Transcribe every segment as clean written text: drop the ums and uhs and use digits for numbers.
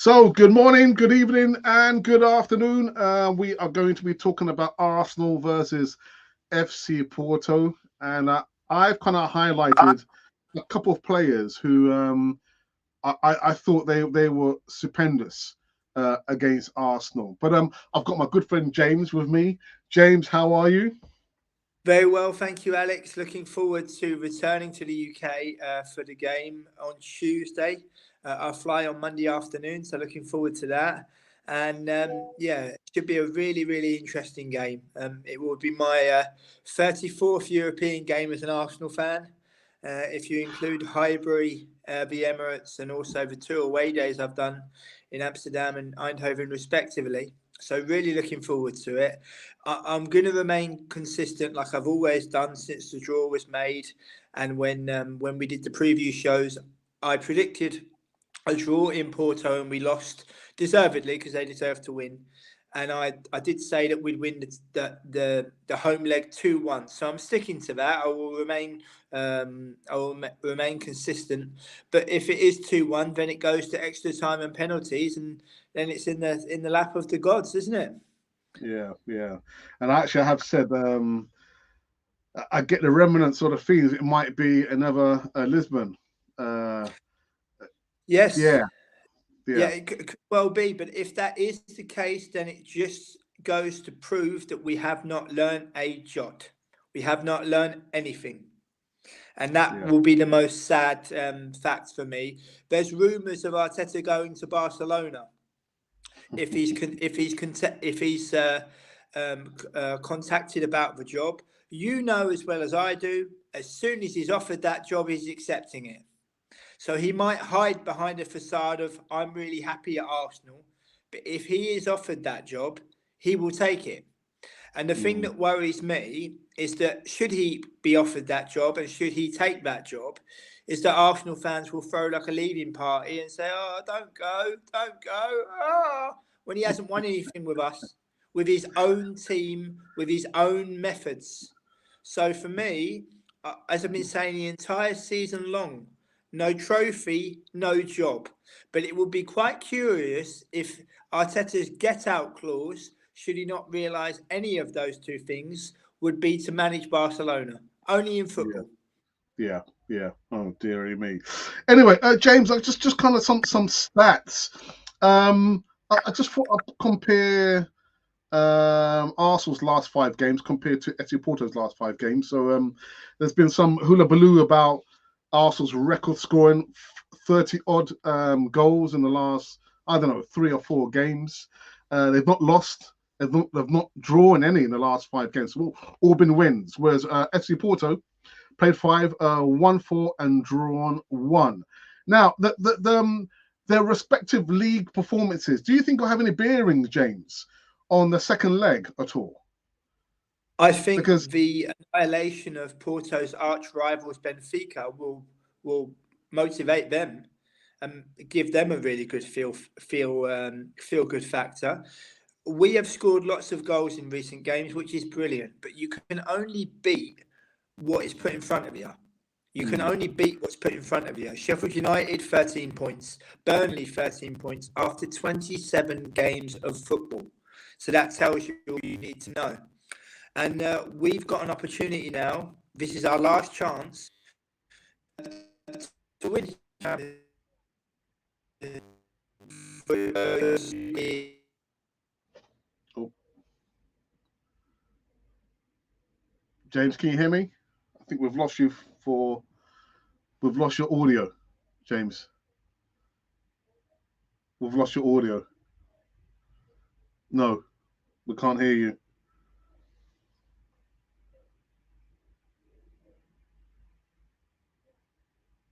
So, good morning, good evening, and good afternoon. We are going to be talking about Arsenal versus FC Porto, and I've kind of highlighted a couple of players who I thought they were stupendous against Arsenal. But I've got my good friend James with me. James, how are you? Very well, thank you, Alex. Looking forward to returning to the UK for the game on Tuesday. I'll fly on Monday afternoon, so looking forward to that. And yeah, it should be a really, really interesting game. It will be my 34th European game as an Arsenal fan. If you include Highbury, the Emirates, and also the two away days I've done in Amsterdam and Eindhoven, respectively. So really looking forward to it. I'm going to remain consistent, like I've always done since the draw was made, and when we did the preview shows, I predicted a draw in Porto, and we lost deservedly because they deserved to win. And I did say that we'd win the home leg 2-1. So I'm sticking to that. I will remain consistent. But if it is 2-1, then it goes to extra time and penalties, and then it's in the lap of the gods, isn't it? Yeah. And actually, I have said I get the remnants sort of feelings it might be another Lisbon. Uh, Yes. yeah, Yeah, yeah. it could well be, but if that is the case, then it just goes to prove that we have not learned a jot. We have not learned anything. And that Yeah. will be the most sad fact for me. There's rumours of Arteta going to Barcelona if he's contacted about the job. You know as well as I do, as soon as he's offered that job, he's accepting it. So he might hide behind a facade of "I'm really happy at Arsenal," but if he is offered that job, he will take it. And the thing Mm, that worries me is that should he be offered that job and should he take that job, is that Arsenal fans will throw like a leaving party and say, "Oh, don't go, when he hasn't won anything with us, with his own team, with his own methods." So for me, as I've been saying the entire season long, no trophy, no job. But it would be quite curious if Arteta's get out clause, should he not realise any of those two things, would be to manage Barcelona. Only in yeah, football. yeah. Oh dearie me. Anyway, James, I just kind of some stats. I just thought I'd compare Arsenal's last 5 games compared to FC Porto's last 5 games. So there's been some hula baloo about Arsenal's record scoring 30 odd goals in the last, I don't know, 3 or 4 games. They've not lost. They've not drawn any in the last 5 games. So all been wins. Whereas FC Porto played 5, won 4, and drawn 1. Now, their respective league performances, do you think will have any bearing, James, on the second leg at all? I think Because the annihilation of Porto's arch rivals Benfica will motivate them and give them a really good feel good factor. We have scored lots of goals in recent games, which is brilliant, but you can only beat what is put in front of you. You can mm, only beat what's put in front of you. Sheffield United, 13 points. Burnley, 13 points after 27 games of football. So that tells you all you need to know. And we've got an opportunity now. This is our last chance to win. oh, James, can you hear me? I think we've lost your audio, James. We've lost your audio. No, we can't hear you.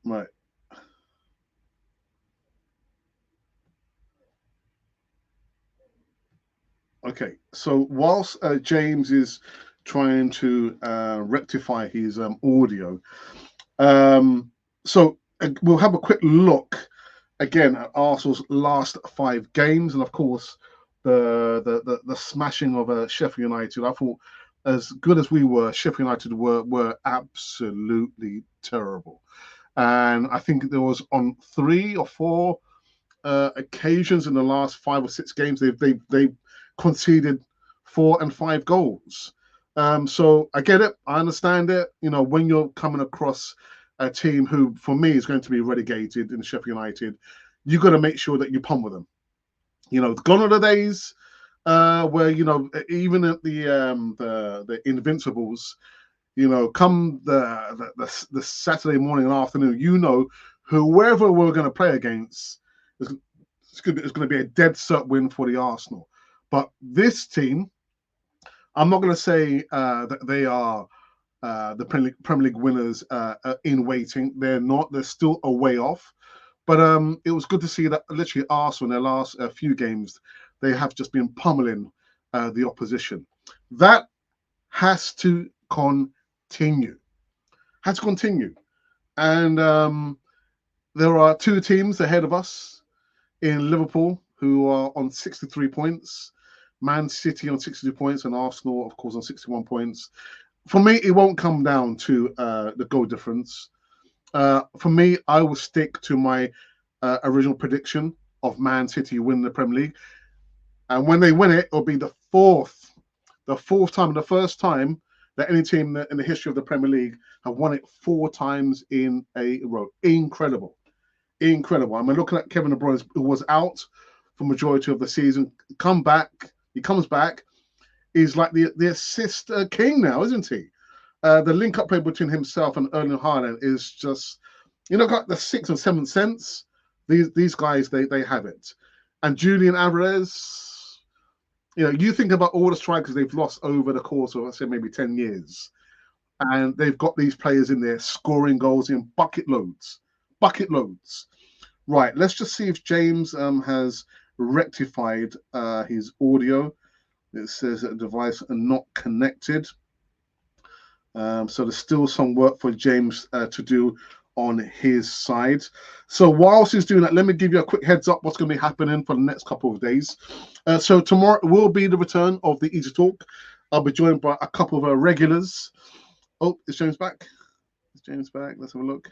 Right. Okay. So whilst James is trying to rectify his audio, so we'll have a quick look again at Arsenal's last 5 games, and of course the smashing of Sheffield United. I thought, as good as we were, Sheffield United were absolutely terrible, and I think there was on 3 or 4 occasions in the last 5 or 6 games they've conceded 4 and 5 goals. So I get it, I understand it. You know, when you're coming across a team who, for me, is going to be relegated in Sheffield United, you got to make sure that you pummel them. You know, gone are the days where, you know, even at the Invincibles, you know, come the Saturday morning and afternoon, you know, whoever we're going to play against, it's going to be a dead cert win for the Arsenal. But this team, I'm not going to say that they are the Premier League winners in waiting. They're not. They're still a way off. But it was good to see that literally Arsenal in their last few games, they have just been pummeling the opposition. That has to continue. Has to continue. And there are 2 teams ahead of us in Liverpool who are on 63 points. Man City on 62 points and Arsenal, of course, on 61 points. For me, it won't come down to the goal difference. For me, I will stick to my original prediction of Man City winning the Premier League. And when they win it, it'll be the fourth time, the first time that any team in the history of the Premier League have won it 4 times in a row. Incredible. Incredible. I mean, looking at Kevin De Bruyne, who was out for majority of the season, he comes back. He's like the assist king now, isn't he? The link-up play between himself and Erling Haaland is just, you know, got the 6th and 7th sense. These guys, they have it. And Julian Alvarez, you know, you think about all the strikers they've lost over the course of, let's say, maybe 10 years. And they've got these players in there scoring goals in bucket loads. Bucket loads. Right, let's just see if James has rectified his audio. It says that the device are not connected. So there's still some work for James to do on his side. So whilst he's doing that, let me give you a quick heads up what's going to be happening for the next couple of days. So tomorrow will be the return of the Easy Talk. I'll be joined by a couple of our regulars. Oh, is James back? Is James back? Let's have a look.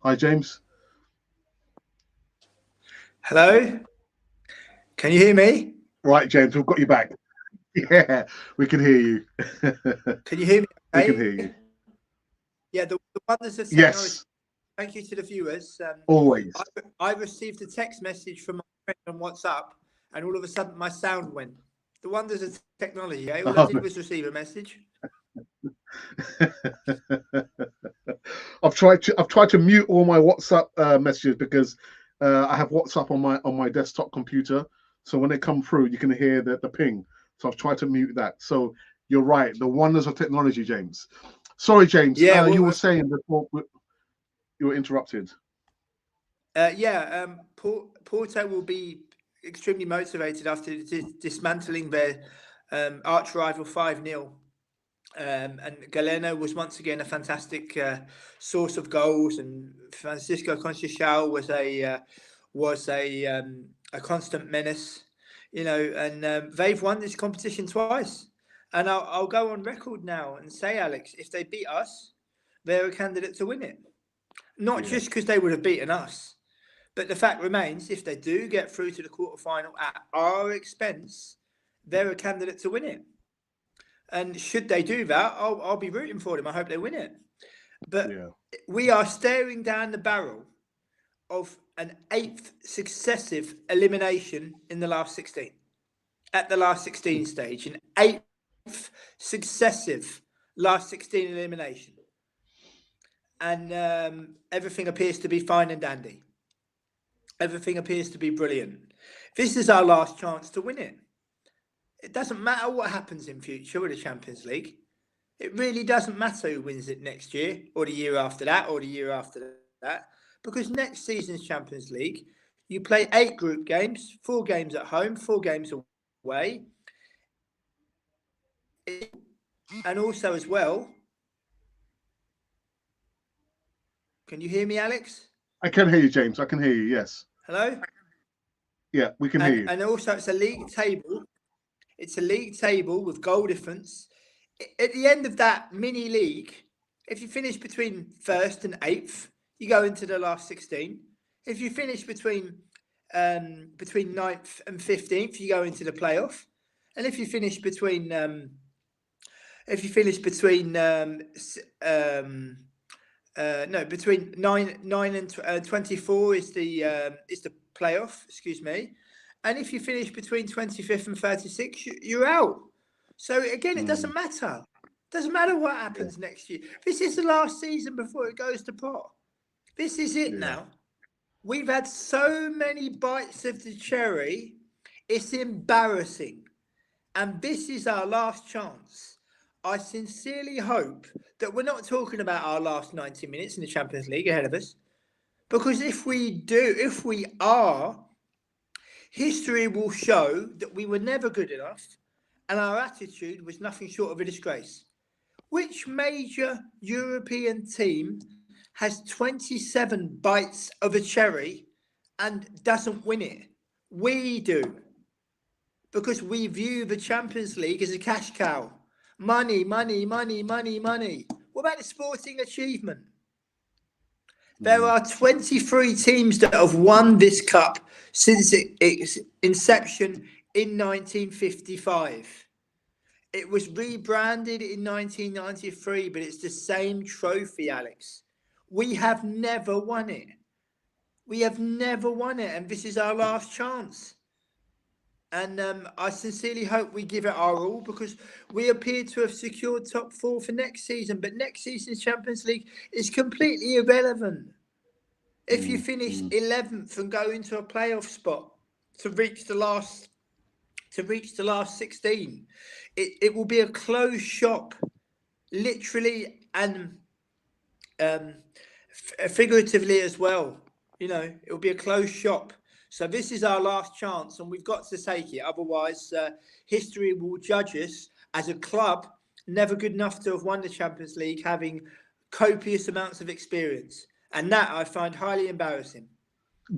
Hi, James. Hello? Can you hear me? Right, James, we've got you back. Yeah, we can hear you. Can you hear me? We can hear you. Yeah, the wonders of technology. Yes. Thank you to the viewers. Always. I received a text message from my friend on WhatsApp, and all of a sudden my sound went. The wonders of technology. Eh? All I did was receive a message. I've tried to mute all my WhatsApp messages because I have WhatsApp on my desktop computer. So when they come through, you can hear the ping. So I've tried to mute that. So you're right. The wonders of technology, James. Sorry, James. Yeah, you were saying before you were interrupted. Porto will be extremely motivated after dismantling their arch rival 5-0. And Galeno was once again a fantastic source of goals, and Francisco Conceição was a constant menace, you know. And they've won this competition twice. And I'll go on record now and say, Alex, if they beat us, they're a candidate to win it. Not just because they would have beaten us, but the fact remains, if they do get through to the quarterfinal at our expense, they're a candidate to win it. And should they do that, I'll be rooting for them. I hope they win it. But we are staring down the barrel of an 8th successive elimination in the last 16. At the last 16 stage, an 8th successive last 16 elimination. And everything appears to be fine and dandy. Everything appears to be brilliant. This is our last chance to win it. It doesn't matter what happens in future with the Champions League. It really doesn't matter who wins it next year or the year after that or the year after that. Because next season's Champions League, you play 8 group games, 4 games at home, 4 games away. And also as well, can you hear me, Alex? I can hear you, James. I can hear you, yes. Hello? Yeah, we can hear you. And also it's a league table. It's a league table with goal difference. At the end of that mini league, If you finish between 1st and 8th, you go into the last 16. If you finish between 9th and 15th, you go into the playoff. And if you finish between 9 and 24 is the playoff. Excuse me. And if you finish between 25th and 36, you're out. So again, it doesn't matter. Doesn't matter what happens next year. This is the last season before it goes to pot. This is it now. We've had so many bites of the cherry. It's embarrassing. And this is our last chance. I sincerely hope that we're not talking about our last 90 minutes in the Champions League ahead of us. Because if we are, history will show that we were never good enough and our attitude was nothing short of a disgrace. Which major European team has 27 bites of a cherry and doesn't win it? We do. Because we view the Champions League as a cash cow. Money, money, money, money, money. What about the sporting achievement? There are 23 teams that have won this cup since its inception in 1955. It was rebranded in 1993, but it's the same trophy, Alex. We have never won it. We have never won it, and this is our last chance. And I sincerely hope we give it our all, because we appear to have secured top 4 for next season. But next season's Champions League is completely irrelevant. If you finish 11th and go into a playoff spot to reach the last 16, it will be a closed shop, literally and figuratively as well. You know, it will be a closed shop. So this is our last chance, and we've got to take it. Otherwise, history will judge us as a club never good enough to have won the Champions League, having copious amounts of experience. And that I find highly embarrassing.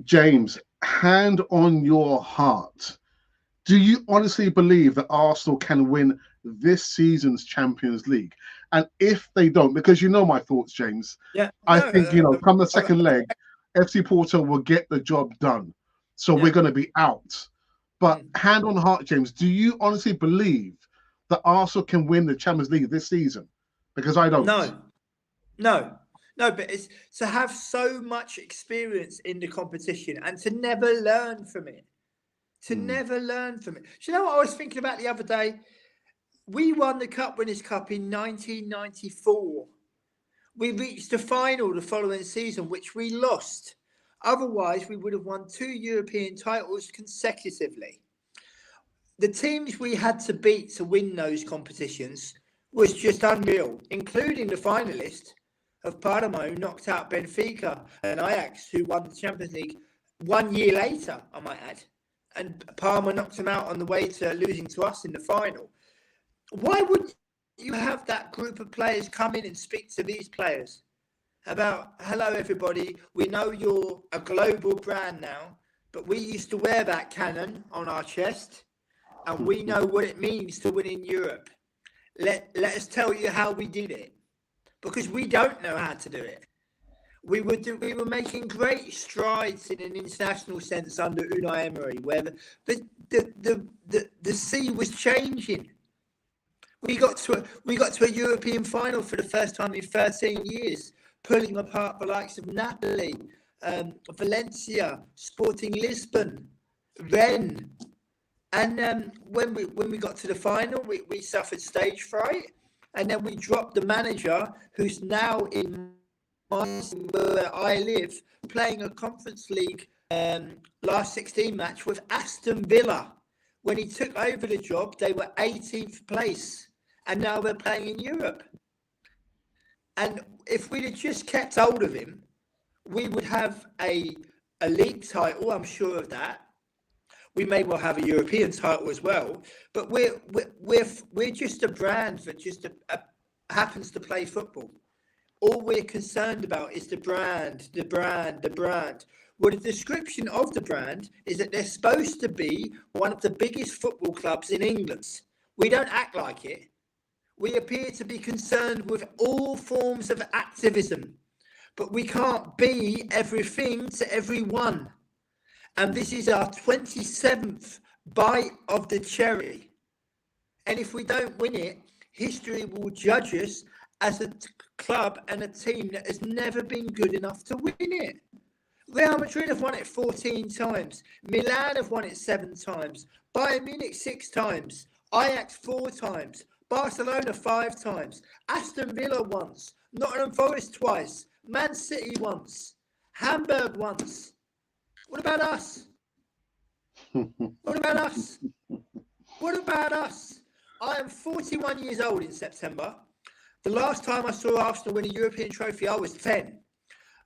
James, hand on your heart, do you honestly believe that Arsenal can win this season's Champions League? And if they don't, because you know my thoughts, James, I think, come the second leg, FC Porto will get the job done. So we're going to be out. But hand on heart, James, do you honestly believe that Arsenal can win the Champions League this season? Because I don't. No, but it's to have so much experience in the competition and to never learn from it. Never learn from it. Do you know what I was thinking about the other day? We won the Cup Winners' Cup in 1994. We reached the final the following season, which we lost. Otherwise, we would have won 2 European titles consecutively. The teams we had to beat to win those competitions was just unreal, including the finalist of Parma, who knocked out Benfica, and Ajax, who won the Champions League 1 year later, I might add. And Parma knocked them out on the way to losing to us in the final. Why would you have that group of players come in and speak to these players about, hello, everybody, we know you're a global brand now, but we used to wear that cannon on our chest, and we know what it means to win in Europe. Let us tell you how we did it, because we don't know how to do it. We were making great strides in an international sense under Unai Emery, where the sea was changing. We got to a European final for the first time in 13 years, pulling apart the likes of Napoli, Valencia, Sporting Lisbon, Rennes. And when we got to the final, we suffered stage fright, and then we dropped the manager, who's now in where I live, playing a Conference League last 16 match with Aston Villa. When he took over the job, they were 18th place, and now they're playing in Europe. And if we'd have just kept hold of him, we would have a league title, I'm sure of that. We may well have a European title as well, but we're just a brand that just happens to play football. All we're concerned about is the brand. Well, the description of the brand is that they're supposed to be one of the biggest football clubs in England. We don't act like it. We appear to be concerned with all forms of activism, but we can't be everything to everyone. And this is our 27th bite of the cherry. And if we don't win it, history will judge us as a club and a team that has never been good enough to win it. Real Madrid have won it 14 times. Milan have won it 7 times. Bayern Munich 6 times. Ajax 4 times. Barcelona 5 times. Aston Villa once. Nottingham Forest twice. Man City once. Hamburg once. What about us? What about us? What about us? I am 41 years old in September. The last time I saw Arsenal win a European trophy, I was 10.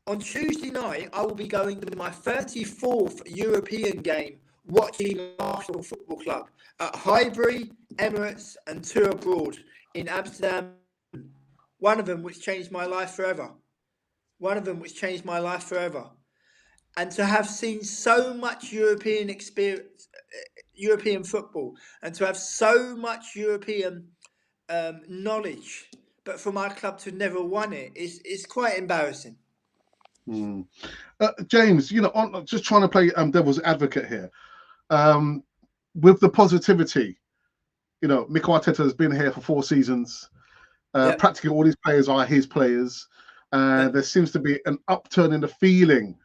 On Tuesday night, I will be going to my 34th European game watching Arsenal Football Club at Highbury, Emirates and 2 abroad in Amsterdam. One of them which changed my life forever. And to have seen so much European experience, European football, and to have so much European knowledge, but for my club to never won it is quite embarrassing. James, just trying to play devil's advocate here. With the positivity, Mikel Arteta has been here for 4 seasons. Yep. Practically all these players are his players. Yep. There seems to be an upturn in the feeling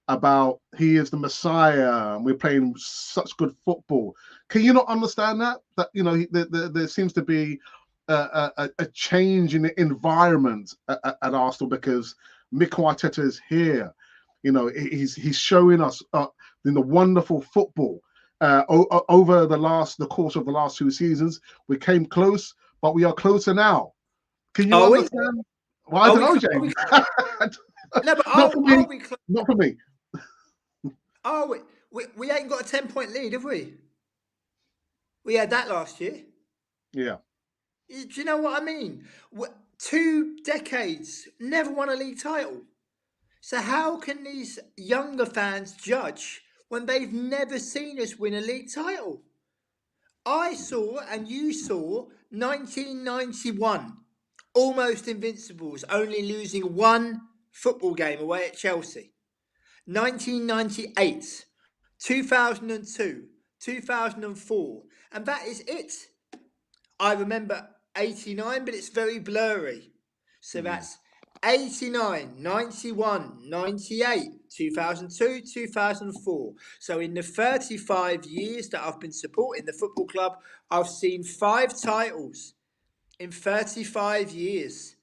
about he is the Messiah and we're playing such good football. Can you not understand that? That, there seems to be a change in the environment at Arsenal because Mikel Arteta is here. He's showing us in the wonderful football over the course of the last 2 seasons. We came close, but we are closer now. Can you understand? Well, I don't know, James. No, but not for me. Oh, we ain't got a 10-point lead, have we? We had that last year. Yeah. Do you know what I mean? 2 decades, never won a league title. So how can these younger fans judge when they've never seen us win a league title? I saw, and you saw, 1991, almost invincibles, only losing 1 football game away at Chelsea. 1998, 2002, 2004, and that is it. I remember 89, but it's very blurry. So that's 89, 91, 98, 2002, 2004. So in the 35 years that I've been supporting the football club, I've seen 5 titles in 35 years.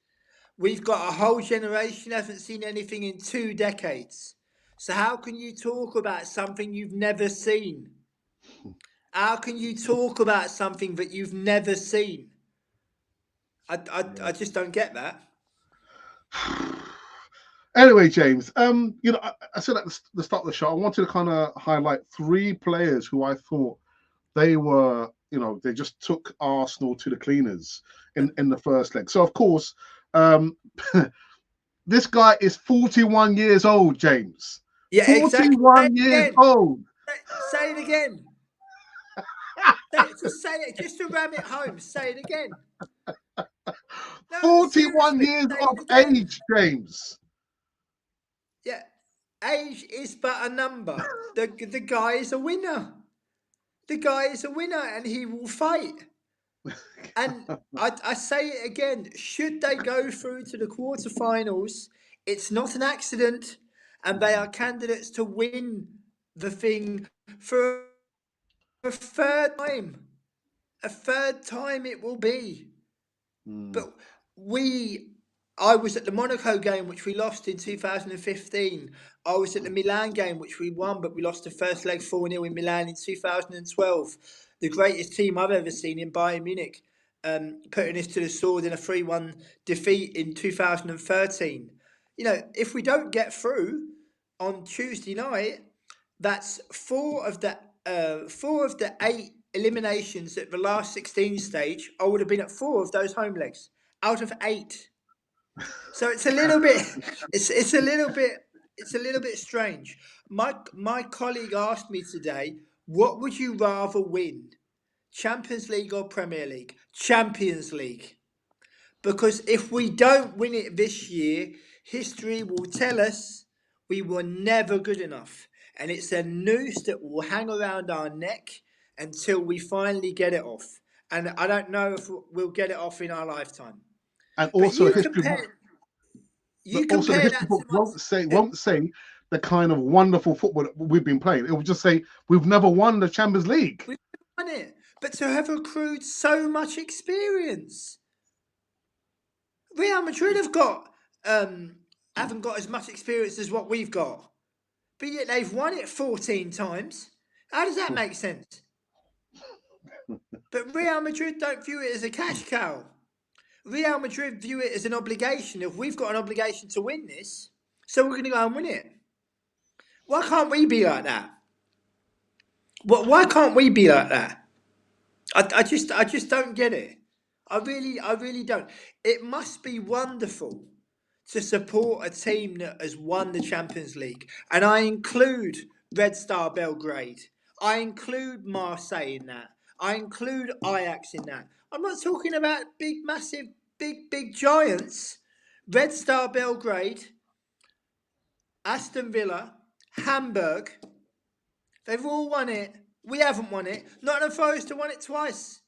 We've got a whole generation hasn't seen anything in 2 decades. So how can you talk about something you've never seen? How can you talk about something that you've never seen? I just don't get that. Anyway, James, I said at the start of the show, I wanted to kind of highlight 3 players who I thought they were, they just took Arsenal to the cleaners in the first leg. So, of course, this guy is 41 years old, James. Yeah, 41 years old. Say it again. Say it, just to ram it home. Say it again. No, 41 years of age, James. Yeah, age is but a number. The guy is a winner. The guy is a winner, and he will fight. And I say it again. Should they go through to the quarterfinals, it's not an accident, and they are candidates to win the thing for a 3rd time. A 3rd time it will be. But I was at the Monaco game, which we lost in 2015. I was at the Milan game, which we won, but we lost the first leg 4-0 in Milan in 2012. The greatest team I've ever seen in Bayern Munich, putting us to the sword in a 3-1 defeat in 2013. If we don't get through on Tuesday night, that's 4 of the 8 eliminations at the last 16 stage. I would have been at 4 of those home legs out of 8. So it's a little bit, it's a little bit strange. My colleague asked me today, what would you rather win, Champions League or Premier League? Champions League. Because if we don't win it this year, history will tell us we were never good enough. And it's a noose that will hang around our neck until we finally get it off. And I don't know if we'll get it off in our lifetime. And But also history, but you also the compare history that book to my won't say the kind of wonderful football that we've been playing. It will just say we've never won the Champions League. we've never won it. But to have accrued so much experience. Real Madrid haven't got as much experience as what we've got. But yet they've won it 14 times. How does that make sense? But Real Madrid don't view it as a cash cow. Real Madrid view it as an obligation. If we've got an obligation to win this, so we're going to go and win it. Why can't we be like that? Why can't we be like that? I just don't get it. I really don't. It must be wonderful to support a team that has won the Champions League. And I include Red Star Belgrade. I include Marseille in that. I include Ajax in that. I'm not talking about big, massive, big giants. Red Star Belgrade, Aston Villa, Hamburg. They've all won it. We haven't won it. Nottingham Forest have won it twice.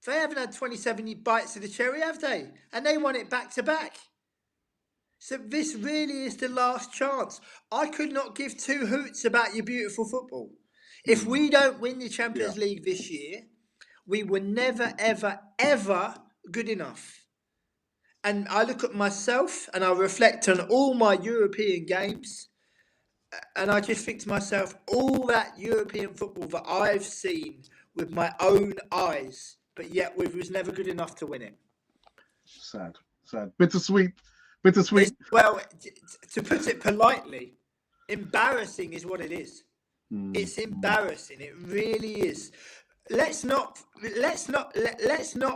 They haven't had 27 bites of the cherry, have they? And they won it back to back. So this really is the last chance. I could not give two hoots about your beautiful football. If we don't win the Champions League this year, we were never, ever, ever good enough. And I look at myself and I reflect on all my European games. And I just think to myself, all that European football that I've seen with my own eyes, but yet we was never good enough to win it. Sad. Bittersweet. Well, to put it politely, embarrassing is what it is. It's embarrassing. It really is. Let's not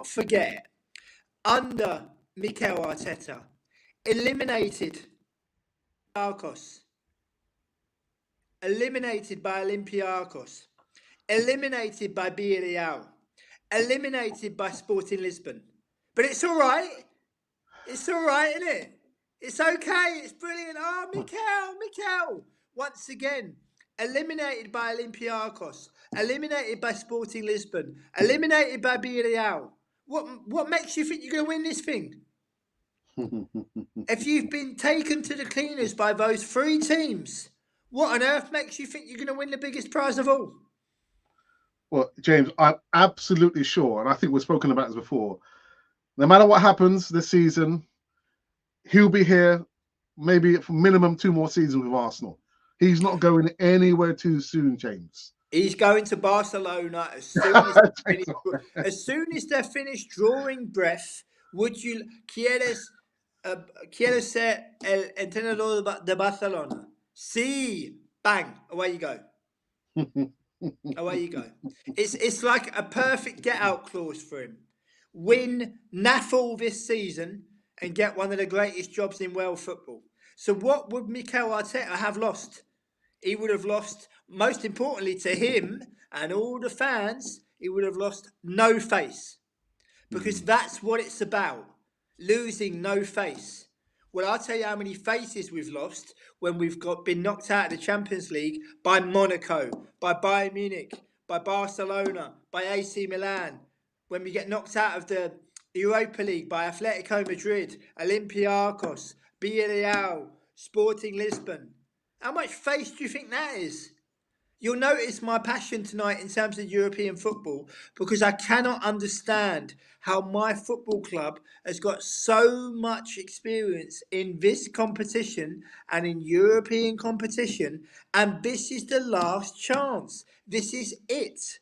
forget. Under Mikel Arteta, eliminated Olympiacos, eliminated by Olympiacos, eliminated by Villarreal, eliminated by Sporting Lisbon. But it's all right. It's all right, isn't it? It's okay. It's brilliant. Oh, Mikel. Once again, eliminated by Olympiacos, eliminated by Sporting Lisbon, eliminated by Villarreal. What makes you think you're going to win this thing? If you've been taken to the cleaners by those three teams, what on earth makes you think you're going to win the biggest prize of all? Well, James, I'm absolutely sure, and I think we've spoken about this before, no matter what happens this season, he'll be here maybe for minimum 2 more seasons with Arsenal. He's not going anywhere too soon, James. He's going to Barcelona as soon as they're finished drawing breath. Would you quieres ser el entrenador de Barcelona? Sí, bang, away you go. Away you go. It's like a perfect get-out clause for him. Win NAFL this season and get one of the greatest jobs in world football. So what would Mikel Arteta have lost? He would have lost, most importantly to him and all the fans, he would have lost no face. Because that's what it's about, losing no face. Well, I'll tell you how many faces we've lost when we've been knocked out of the Champions League by Monaco, by Bayern Munich, by Barcelona, by AC Milan. When we get knocked out of the Europa League by Atletico Madrid, Olympiacos, Villarreal, Sporting Lisbon. How much face do you think that is? You'll notice my passion tonight in terms of European football because I cannot understand how my football club has got so much experience in this competition and in European competition, and this is the last chance. This is it.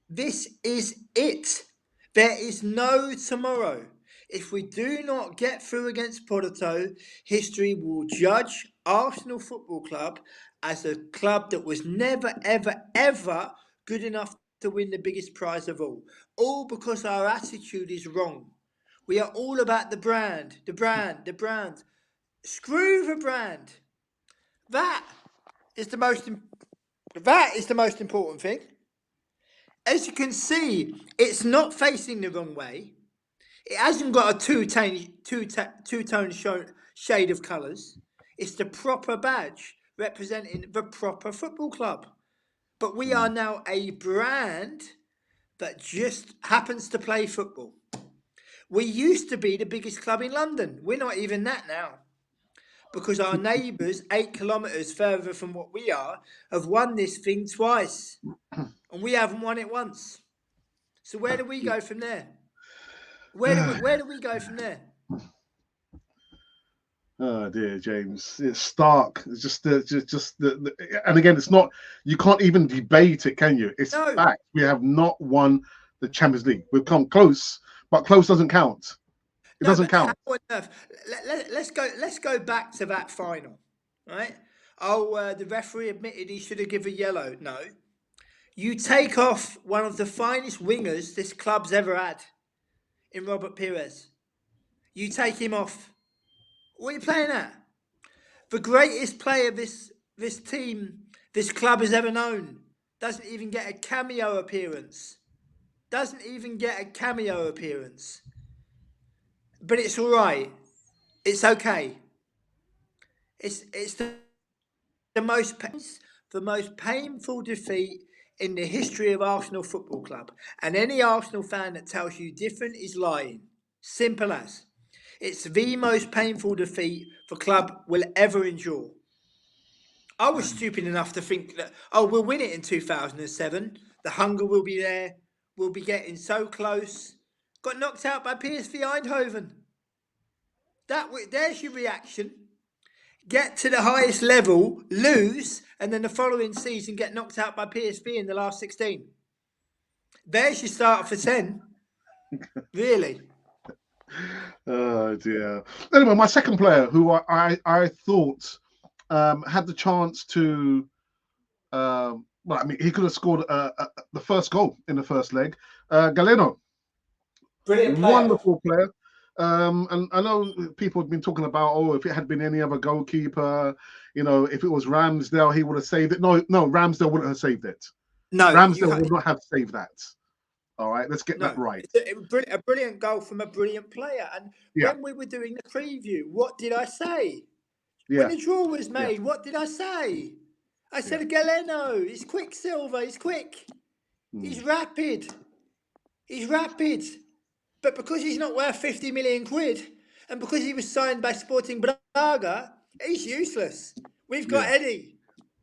This is it. There is no tomorrow. If we do not get through against Porto, history will judge Arsenal Football Club as a club that was never, ever, ever good enough to win the biggest prize of all because our attitude is wrong. We are all about the brand. Screw the brand. That is the most important thing. As you can see, it's not facing the wrong way. It hasn't got a two-tone shade of colours. It's the proper badge representing the proper football club. But we are now a brand that just happens to play football. We used to be the biggest club in London. We're not even that now. Because our neighbours, 8 kilometres further from what we are, have won this thing twice. And we haven't won it once. So where do we go from there? Where do we go from there? Oh dear, James, it's stark. It's just and again, it's not. You can't even debate it, can you? It's fact. We have not won the Champions League. We've come close, but close doesn't count. It doesn't count. How on earth? Let's go back to that final, right? Oh, the referee admitted he should have given a yellow. No, you take off one of the finest wingers this club's ever had, in Robert Pires. You take him off. What are you playing at? The greatest player this team, this club has ever known, doesn't even get a cameo appearance. Doesn't even get a cameo appearance. But it's all right. It's okay. It's the most painful defeat in the history of Arsenal Football Club. And any Arsenal fan that tells you different is lying. Simple as. It's the most painful defeat the club will ever endure. I was stupid enough to think that, we'll win it in 2007. The hunger will be there. We'll be getting so close. Got knocked out by PSV Eindhoven. There's your reaction. Get to the highest level, lose, and then the following season get knocked out by PSV in the last 16. There's your start for 10. Really. Oh dear. Anyway, my second player, who I thought had the chance to, he could have scored the first goal in the first leg. Galeno, Brilliant player. Wonderful player. And I know people have been talking about, if it had been any other goalkeeper, if it was Ramsdale, he would have saved it. No, Ramsdale wouldn't have saved it. No, Ramsdale would not have saved that. All right, let's get that right. It's a brilliant goal from a brilliant player. And when we were doing the preview, what did I say? When the draw was made, what did I say? I said, Galeno, he's Quicksilver, he's quick. He's rapid. He's rapid. But because he's not worth 50 million quid, and because he was signed by Sporting Braga, he's useless. We've got Eddie.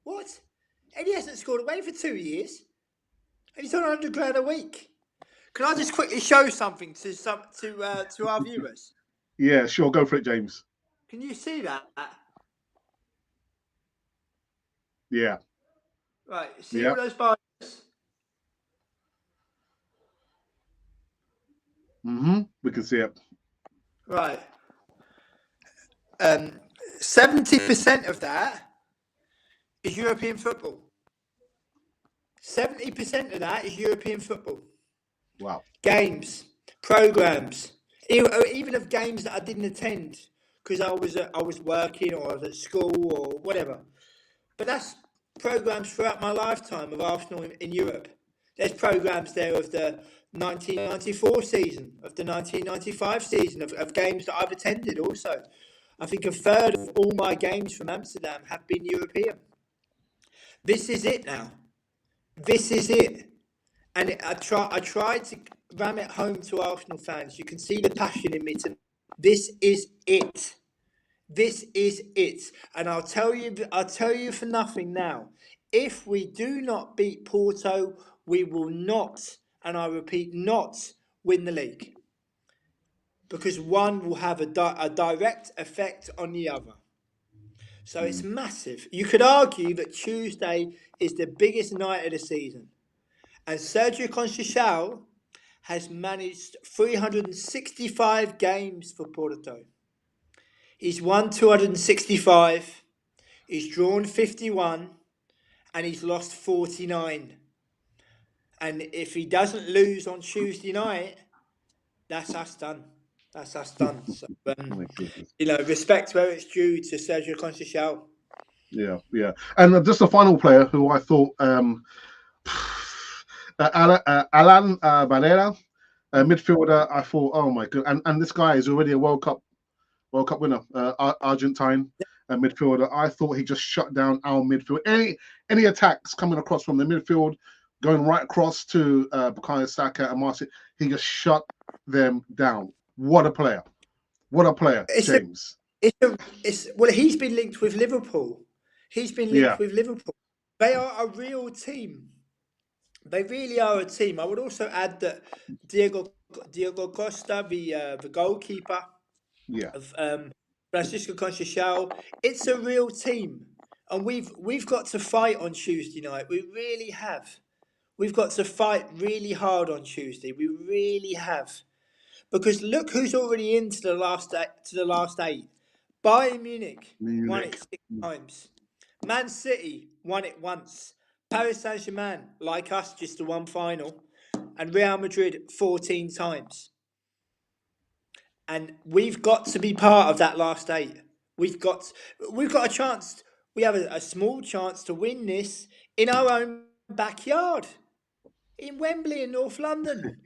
What? Eddie hasn't scored away for 2 years. And he's on 100 grand a week. Can I just quickly show something to our viewers? Yeah, sure. Go for it, James. Can you see that? Yeah. Right. See all those bars? We can see it. Right. 70% of that is European football. 70% of that is European football. Wow. Games, programs, even of games that I didn't attend because I was working or I was at school or whatever. But that's programs throughout my lifetime of Arsenal in Europe. There's programs there of the 1994 season, of the 1995 season, of games that I've attended also. I think a third of all my games from Amsterdam have been European. This is it now. This is it. And I tried to ram it home to Arsenal fans. You can see the passion in me. This is it. This is it. And I'll tell you for nothing now. If we do not beat Porto, we will not, and I repeat, not win the league. Because one will have a direct effect on the other. So it's massive. You could argue that Tuesday is the biggest night of the season. And Sergio Conceição has managed 365 games for Porto. He's won 265, he's drawn 51, and he's lost 49. And if he doesn't lose on Tuesday night, that's us done. That's us done. So, respect where it's due to Sergio Conceição. Yeah. And just a final player who I thought, Alan Barrera, Midfielder, I thought, oh my god, and this guy is already a World Cup winner, Argentine midfielder. I thought he just shut down our midfield. Any attacks coming across from the midfield, going right across to Bukayo Saka and Martial, he just shut them down. What a player! What a player, James. Well, he's been linked with Liverpool. He's been linked Yeah, with Liverpool. They are a real team. They really are a team. I would also add that Diego Costa, the goalkeeper yeah, of Francisco Conceição, it's a real team, and we've got to fight on Tuesday night. We really have. We've got to fight really hard on Tuesday. We really have, because look who's already into the last eight. Bayern Munich won it Munich. 6 times. Man City won it once. Paris Saint-Germain, like us, just the one final. And Real Madrid 14 times. And we've got to be part of that last eight. We've got a chance. We have a small chance to win this in our own backyard, in Wembley in North London.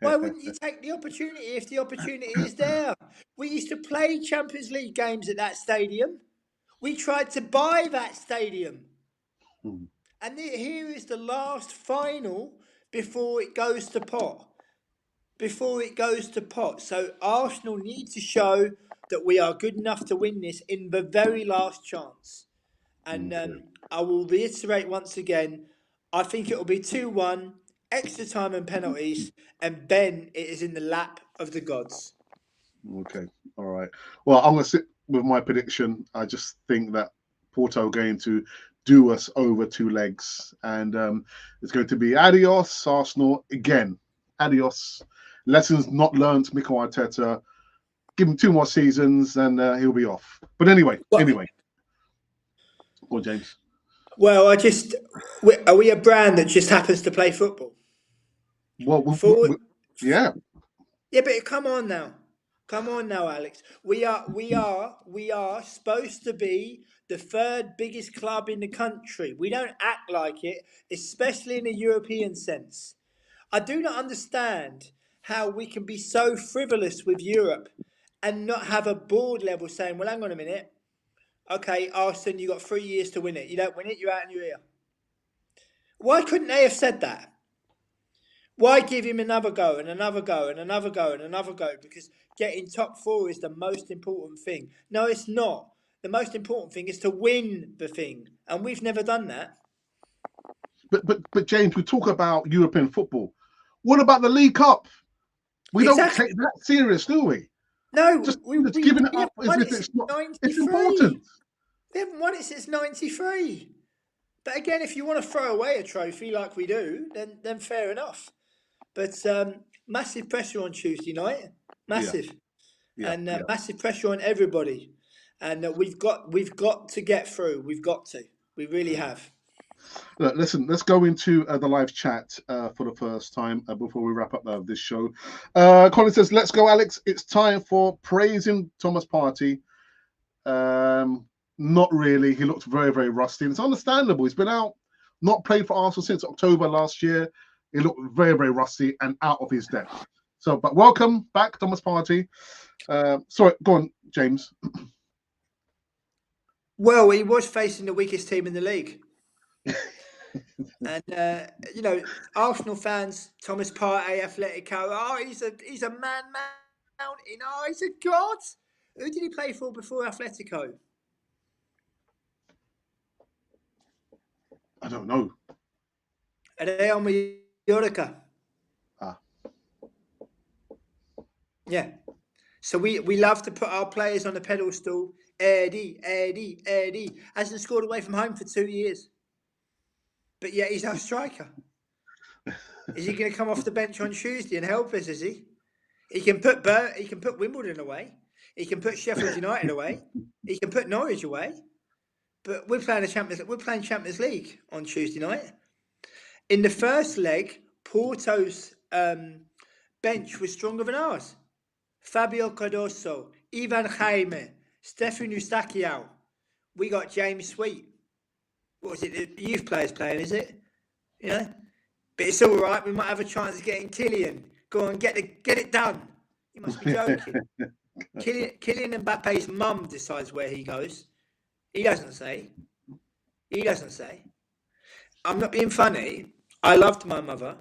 Why wouldn't you take the opportunity if the opportunity is there? We used to play Champions League games at that stadium. We tried to buy that stadium. And here is the last final before it goes to pot. So Arsenal need to show that we are good enough to win this in the very last chance. And I will reiterate once again, I think it will be 2-1, extra time and penalties, and then it is in the lap of the gods. Okay, all right. Well, I'm going to sit with my prediction. I just think that Porto are going to do us over 2 legs, and it's going to be adios, Arsenal again. Adios. Lessons not learned, Mikel Arteta. Give him 2 more seasons, and he'll be off. But anyway. Go on, James. Well, are we a brand that just happens to play football? Well, yeah. Yeah, but come on now, Alex. We are supposed to be the 3rd biggest club in the country. We don't act like it, especially in a European sense. I do not understand how we can be so frivolous with Europe and not have a board level saying, well, hang on a minute. Okay, Arsenal, you got 3 years to win it. You don't win it, you're out in your ear. Why couldn't they have said that? Why give him another go and another go and another go and another go? Because getting top 4 is the most important thing. No, it's not. The most important thing is to win the thing. And we've never done that. But James, we talk about European football. What about the League Cup? We don't take that serious, do we? No, just giving it up as if it's not. It's important. We haven't won it since '93. But again, if you want to throw away a trophy like we do, then fair enough. But massive pressure on Tuesday night, massive, massive pressure on everybody, and we've got to get through. We really have. Look, listen, let's go into the live chat for the first time before we wrap up this show. Colin says, let's go, Alex. It's time for praising Thomas Partey. Not really. He looked very, very rusty. And it's understandable. He's been out, not played for Arsenal since October last year. He looked very, very rusty and out of his depth. So, but welcome back, Thomas Partey. Sorry, go on, James. Well, he was facing the weakest team in the league. And Arsenal fans, Thomas Partey, Atletico. Oh, he's a man mountain. Oh, he's a god. Who did he play for before Atletico? I don't know. Real Mallorca. Ah. Yeah. So we love to put our players on the pedestal. Eddie. Hasn't scored away from home for 2 years. But yet he's our striker. Is he going to come off the bench on Tuesday and help us? Is he? He can put Wimbledon away. He can put Sheffield United away. He can put Norwich away. But we're playing Champions League on Tuesday night. In the first leg, Porto's bench was stronger than ours. Fabio Cardoso, Ivan Jaime, Stefan Eustachiou. We got James Sweet. What was it? The youth players playing, is it? Yeah. But it's all right. We might have a chance of getting Killian. Go on, get it done. You must be joking. Kylian Mbappe's mum decides where he goes. He doesn't say. I'm not being funny. I loved my mother,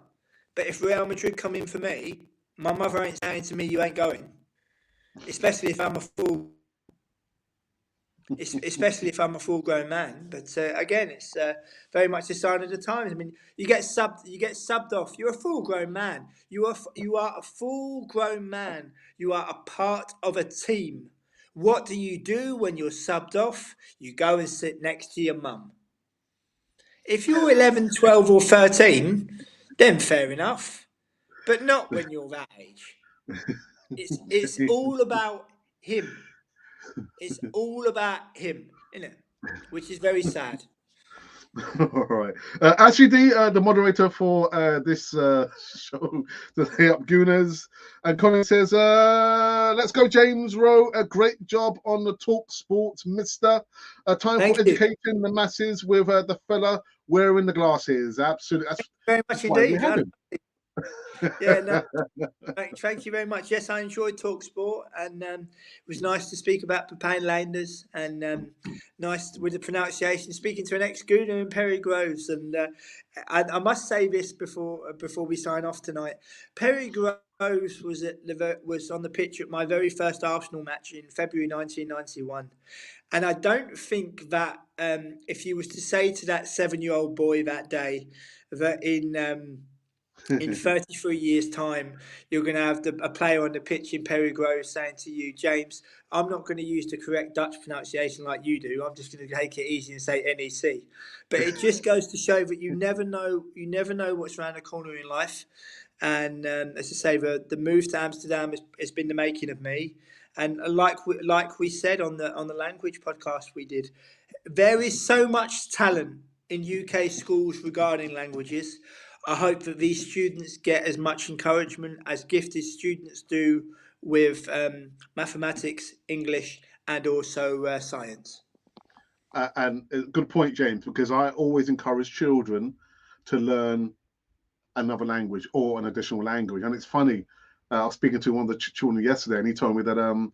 but if Real Madrid come in for me, my mother ain't saying to me, "You ain't going." Especially if I'm a full-grown man. But again, it's very much a sign of the times. I mean, you get subbed off. You're a full-grown man. You are a full-grown man. You are a part of a team. What do you do when you're subbed off? You go and sit next to your mum. If you're 11, 12 or 13, then fair enough. But not when you're that age. It's all about him. It's all about him, isn't it? Which is very sad. All right. Ashley D, the moderator for this show, the Hey Up Gooners, and Colin says, let's go, James Rowe. A great job on the Talk Sports, mister. Time Thank for you. educating the masses with the fella wearing the glasses. Absolutely. Thank you very much why we indeed. have him. Yeah, no, thank you very much. Yes, I enjoyed Talk Sport, and it was nice to speak about Pepijn Leinders, and nice with the pronunciation, speaking to an ex-Gooner in Perry Groves. And I must say this before we sign off tonight. Perry Groves was on the pitch at my very first Arsenal match in February 1991. And I don't think that if you was to say to that 7-year-old boy that day that in 33 years' time, you're going to have a player on the pitch in Perry Grove saying to you, "James, I'm not going to use the correct Dutch pronunciation like you do. I'm just going to take it easy and say NEC." But it just goes to show that you never know what's around the corner in life. And as I say, the move to Amsterdam has been the making of me. And like we said on the language podcast we did, there is so much talent in UK schools regarding languages. I hope that these students get as much encouragement as gifted students do with mathematics, English, and also science. And good point, James, because I always encourage children to learn another language or an additional language. And it's funny, I was speaking to one of the children yesterday, and he told me that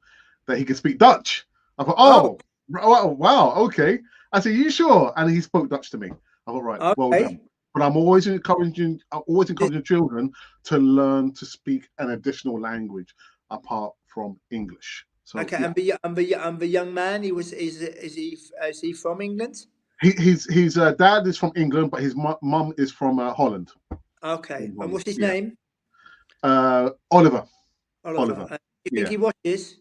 he could speak Dutch. I thought, oh, wow, okay. I said, you sure? And he spoke Dutch to me. I thought, right, well done. But I'm always encouraging children to learn to speak an additional language apart from English. So, okay, yeah. and the young man, is he from England? His dad is from England, but his mum is from Holland. Okay, and what's his name? Oliver. Oliver. You think he watches?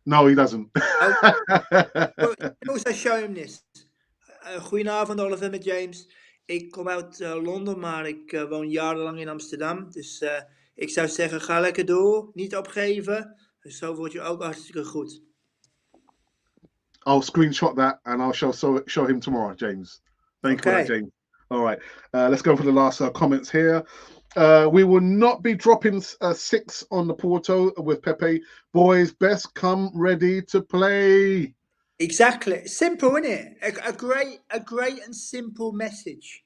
No, he doesn't. Well, you can also show him this. Goedenavond, Oliver met James. Ik kom uit Londen, maar ik woon jarenlang in Amsterdam. Dus ik zou zeggen, ga lekker door. Niet opgeven. Dus zo word je ook hartstikke goed. I'll screenshot that and I'll show him tomorrow, James. Thank you for that, James. All right, let's go for the last comments here. We will not be dropping 6 on the Porto with Pepe. Boys, best come ready to play. Exactly. Simple, isn't it? A great and simple message.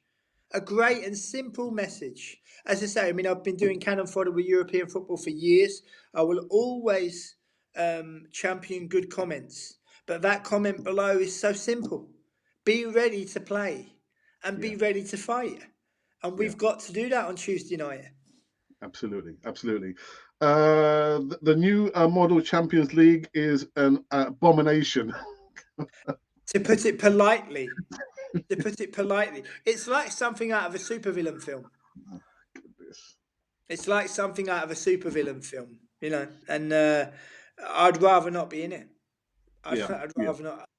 A great and simple message. As I say, I mean, I've been doing cannon fodder with European football for years. I will always champion good comments. But that comment below is so simple. Be ready to play and be ready to fight. And we've got to do that on Tuesday night. Absolutely. The new model Champions League is an abomination. To put it politely. It's like something out of a supervillain film. Oh, goodness. It's like something out of a supervillain film, you know, and I'd rather not be in it. I'd rather not.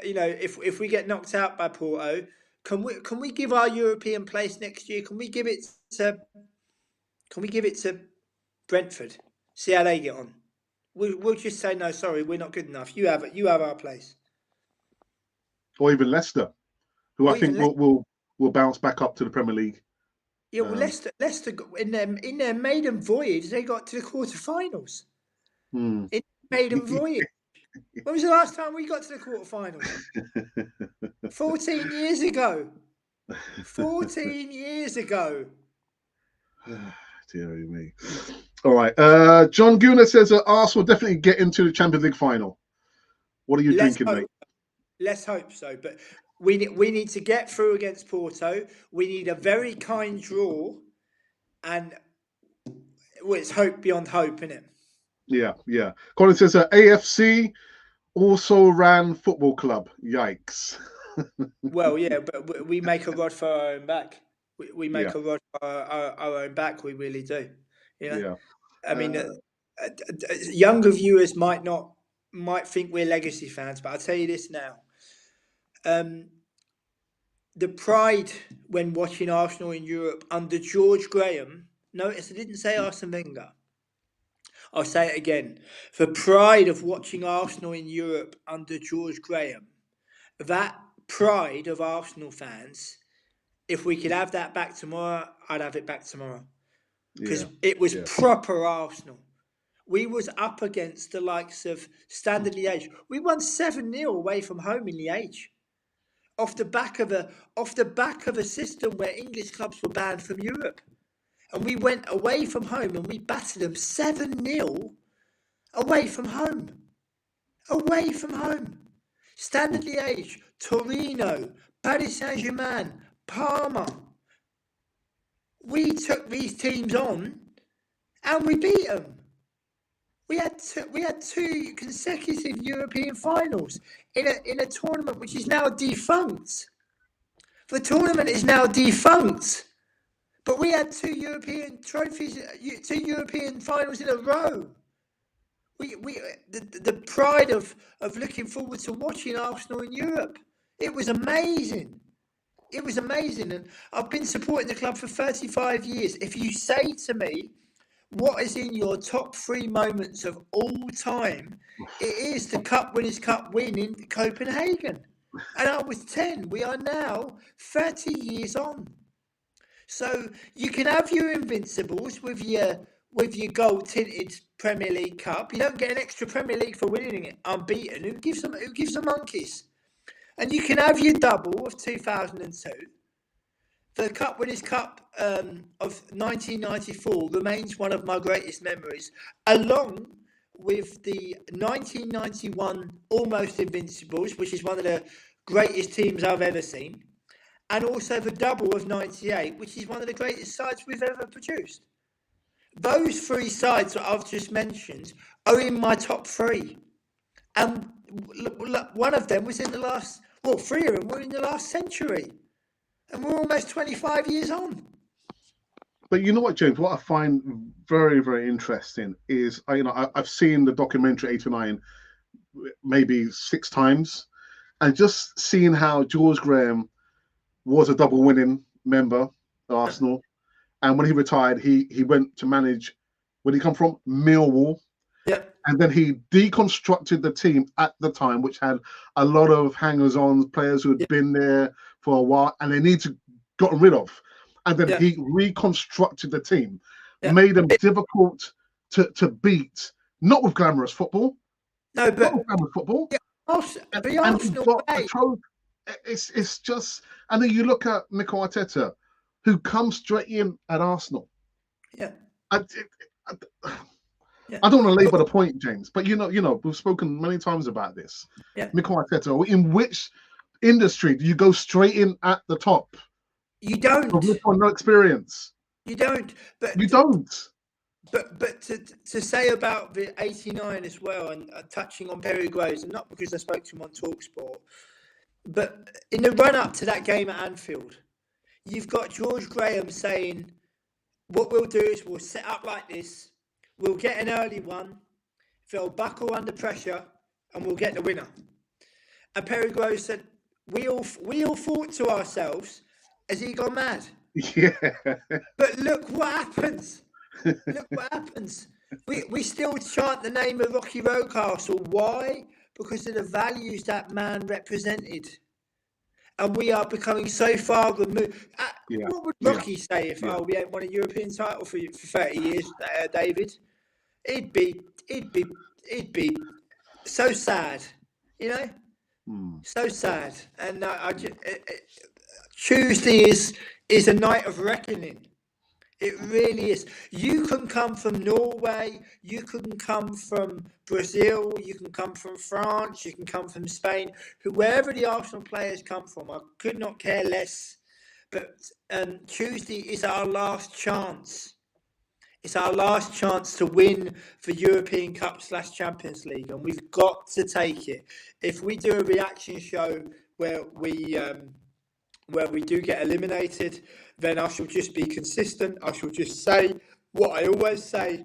You know, if we get knocked out by Porto, can we give our European place next year? Can we give it to Brentford? See how they get on. We'll just say no. Sorry, we're not good enough. You have our place. Or even Leicester, who I think will bounce back up to the Premier League. Yeah, well, Leicester in their maiden voyage, they got to the quarterfinals. In maiden voyage. When was the last time we got to the quarterfinals? 14 years ago. 14 years ago. Dear me. All right. John Guna says that Arsenal definitely get into the Champions League final. What are you drinking, mate? Let's hope so. But we need to get through against Porto. We need a very kind draw, and it's hope beyond hope, isn't it? Yeah. Colin says AFC also ran football club. Yikes. Well, yeah, but we make a rod for our own back. We make Yeah. a rod for our own back. We really do. You know, Yeah. I mean, younger viewers might think we're legacy fans, but I'll tell you this now. The pride when watching Arsenal in Europe under George Graham. Notice I didn't say Arsene Wenger. I'll say it again. The pride of watching Arsenal in Europe under George Graham. That pride of Arsenal fans, if we could have that back tomorrow, I'd have it back tomorrow. Because it was proper Arsenal. We was up against the likes of Standard Liège. We won 7-0 away from home in Liège. Off the back of a system where English clubs were banned from Europe. And we went away from home and we battered them 7-0 away from home. Away from home. Standard Liège, Torino, Paris Saint-Germain, Parma. We took these teams on and we beat them. We had two consecutive European finals in a tournament which is now defunct. The tournament is now defunct. But we had 2 European trophies, 2 European finals in a row. The pride of looking forward to watching Arsenal in Europe. It was amazing. It was amazing. And I've been supporting the club for 35 years. If you say to me, what is in your top 3 moments of all time, it is the Winners' Cup win in Copenhagen. And I was 10. We are now 30 years on. So you can have your invincibles with your gold tinted Premier League Cup. You don't get an extra Premier League for winning it unbeaten. Who gives them monkeys? And you can have your double of 2002. The Winners' Cup of 1994 remains one of my greatest memories, along with the 1991 Almost Invincibles, which is one of the greatest teams I've ever seen. And also the double of 98, which is one of the greatest sides we've ever produced. Those 3 sides that I've just mentioned are in my top 3. And one of them was in the last, 3 of them were in the last century. And we're almost 25 years on. But you know what, James? What I find very, very interesting is, I've seen the documentary 89 maybe 6 times, and just seeing how George Graham was a double winning member of Arsenal. And when he retired, he went to manage, where did he come from? Millwall. Yeah. And then he deconstructed the team at the time, which had a lot of hangers-on, players who had been there for a while, and they need to gotten rid of. And then he reconstructed the team, made them difficult to beat, not with glamorous football. No, but not with glamorous football. It's just, and then you look at Mikel Arteta, who comes straight in at Arsenal. Yeah. I don't want to labour the point, James, but you know, we've spoken many times about this. Yeah. Mikel Arteta, in which industry do you go straight in at the top? You don't. With no experience. You don't. But you don't. But to say about the 89 as well, and touching on Perry Groves, and not because I spoke to him on TalkSport, but in the run-up to that game at Anfield, you've got George Graham saying, what we'll do is we'll set up like this, we'll get an early one, they'll buckle under pressure, and we'll get the winner. And Perry Groves said, we all thought to ourselves, has he gone mad? Yeah. But look what happens. Look what happens. We still chant the name of Rocky Rocastle. Why? Because of the values that man represented. And we are becoming so far removed. What would Rocky say if we ain't won a European title for 30 years, David? It'd be so sad, you know? So sad. And Tuesday is a night of reckoning. It really is. You can come from Norway, you can come from Brazil, you can come from France, you can come from Spain, wherever the Arsenal players come from. I could not care less. But Tuesday is our last chance. It's our last chance to win for European Cup / Champions League, and we've got to take it. If we do a reaction show where we do get eliminated, then I shall just be consistent. I shall just say what I always say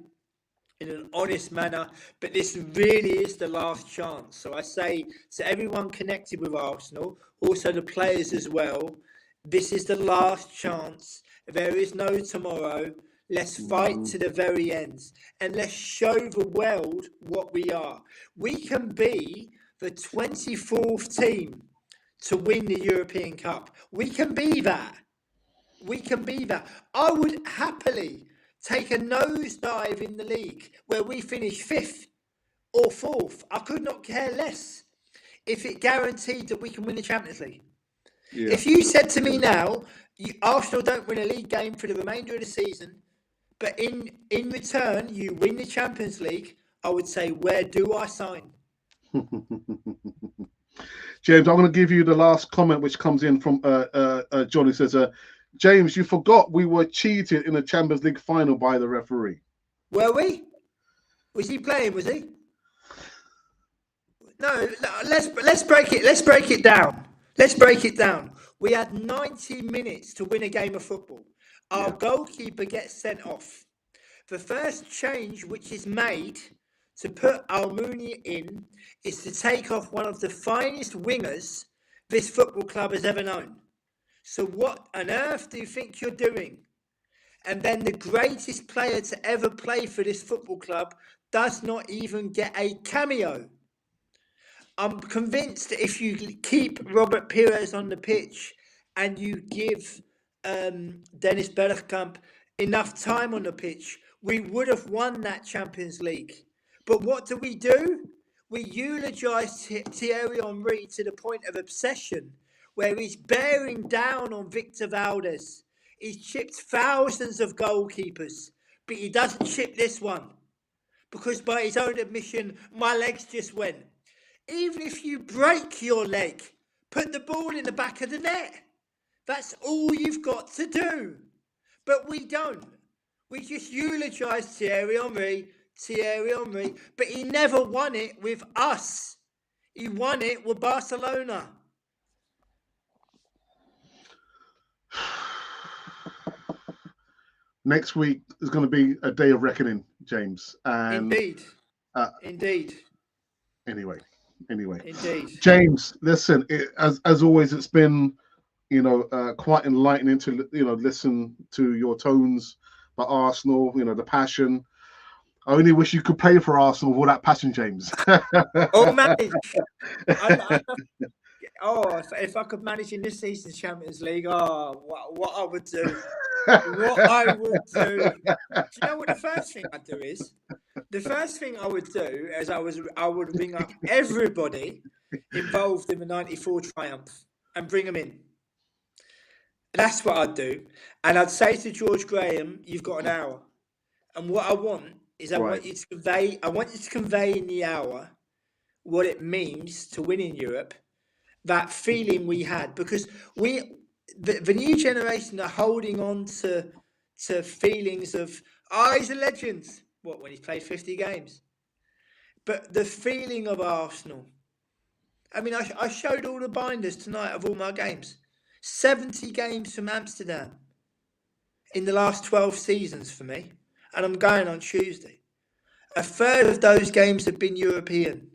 in an honest manner, but this really is the last chance. So I say to everyone connected with Arsenal, also the players as well, this is the last chance. There is no tomorrow. Let's fight to the very end, and let's show the world what we are. We can be the 24th team to win the European Cup. We can be that. We can be that. I would happily take a nosedive in the league where we finish 5th or 4th. I could not care less if it guaranteed that we can win the Champions League. Yeah. If you said to me now, Arsenal don't win a league game for the remainder of the season, but in return you win the Champions League, I would say, where do I sign? James, I'm going to give you the last comment, which comes in from John, who says, James, you forgot we were cheated in the Champions League final by the referee. Were we? Was he playing? Was he? No. Let's break it. Let's break it down. Let's break it down. We had 90 minutes to win a game of football. Our goalkeeper gets sent off. The first change which is made to put Almunia in is to take off one of the finest wingers this football club has ever known. So what on earth do you think you're doing? And then the greatest player to ever play for this football club does not even get a cameo. I'm convinced that if you keep Robert Pires on the pitch and you give Dennis Bergkamp enough time on the pitch, we would have won that Champions League. But what do? We eulogise Thierry Henry to the point of obsession, where he's bearing down on Victor Valdez. He's chipped thousands of goalkeepers, but he doesn't chip this one. Because by his own admission, my legs just went. Even if you break your leg, put the ball in the back of the net. That's all you've got to do. But we don't. We just eulogise Thierry Henry, but he never won it with us. He won it with Barcelona. Next week is going to be a day of reckoning, James. And, Indeed. Anyway. Indeed. James, listen, as always, it's been, quite enlightening to, listen to your tones about Arsenal, the passion. I only wish you could play for Arsenal with all that passion, James. Oh, man. If I could manage in this season's Champions League, what I would do. What I would do. Do you know what the first thing I'd do is? The first thing I would do is I would ring up everybody involved in the 94 triumph and bring them in. That's what I'd do. And I'd say to George Graham, you've got an hour. And what I want is I want you to convey in the hour what it means to win in Europe, that feeling we had, because the new generation are holding on to feelings of, he's a legend. What, when he's played 50 games? But the feeling of Arsenal. I mean, I showed all the binders tonight of all my games. 70 games from Amsterdam in the last 12 seasons for me. And I'm going on Tuesday. A third of those games have been European.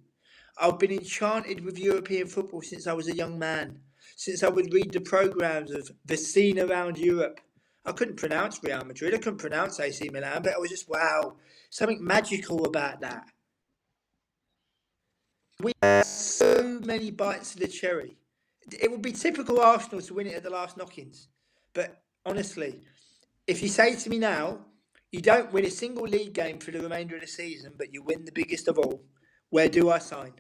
I've been enchanted with European football since I was a young man. Since I would read the programmes of the scene around Europe. I couldn't pronounce Real Madrid. I couldn't pronounce AC Milan, but I was just, wow, something magical about that. We had so many bites of the cherry. It would be typical Arsenal to win it at the last knock-ins. But honestly, if you say to me now, you don't win a single league game for the remainder of the season, but you win the biggest of all, where do I sign?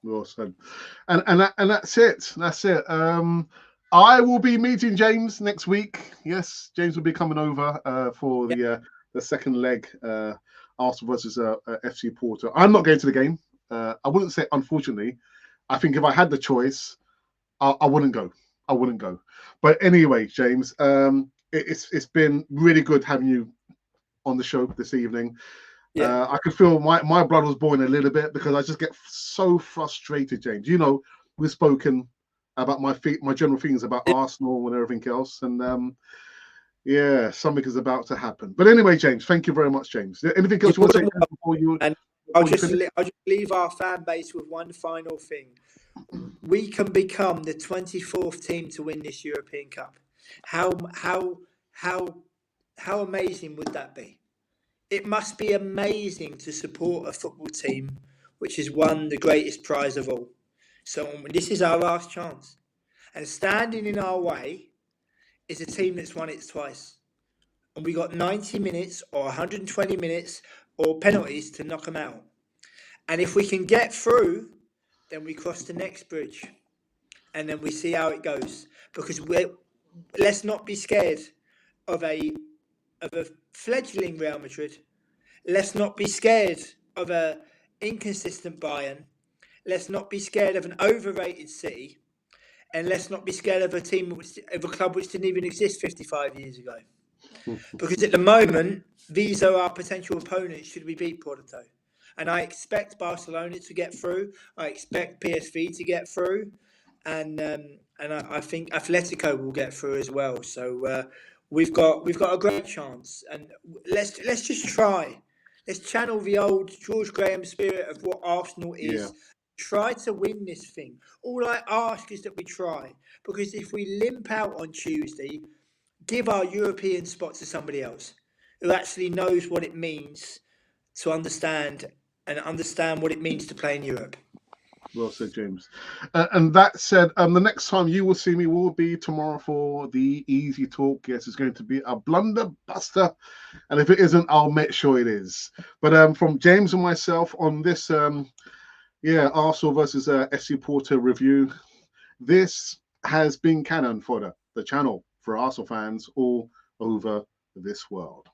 Well said. And that's it. That's it. I will be meeting James next week. Yes, James will be coming over for Yeah. the second leg, Arsenal versus FC Porto. I'm not going to the game. I wouldn't say, unfortunately. I think if I had the choice, I wouldn't go. I wouldn't go. But anyway, James, it's been really good having you on the show this evening. Yeah. I could feel my blood was boiling a little bit because I just get so frustrated, James. You know, we've spoken about my general feelings about Arsenal and everything else, and yeah, something is about to happen. But anyway, James, thank you very much, James. Anything You're else you more want to than say welcome. And before you finish? I'll just leave our fan base with one final thing. We can become the 24th team to win this European Cup. How how how how amazing would that be? It must be amazing to support a football team which has won the greatest prize of all. So this is our last chance. And standing in our way is a team that's won it twice. And we got 90 minutes or 120 minutes or penalties to knock them out. And if we can get through, then we cross the next bridge. And then we see how it goes. Because let's not be scared of a fledgling Real Madrid. Let's not be scared of a inconsistent Bayern. Let's not be scared of an overrated City. And let's not be scared of of a club which didn't even exist 55 years ago. Because at the moment, these are our potential opponents should we beat Porto. And I expect Barcelona to get through. I expect PSV to get through. And I think Atletico will get through as well. So we've got a great chance. And let's just try. Let's channel the old George Graham spirit of what Arsenal Yeah, is. Try to win this thing. All I ask is that we try. Because if we limp out on Tuesday, give our European spot to somebody else who actually knows what it means to understand what it means to play in Europe. well said, James. And that said, the next time you will see me will be tomorrow for the Easy Talk. Yes, it's going to be a blunder buster, and if it isn't, I'll make sure it is. But from James and myself on this, Arsenal versus FC Porto review, this has been canon for the channel for Arsenal fans all over this world.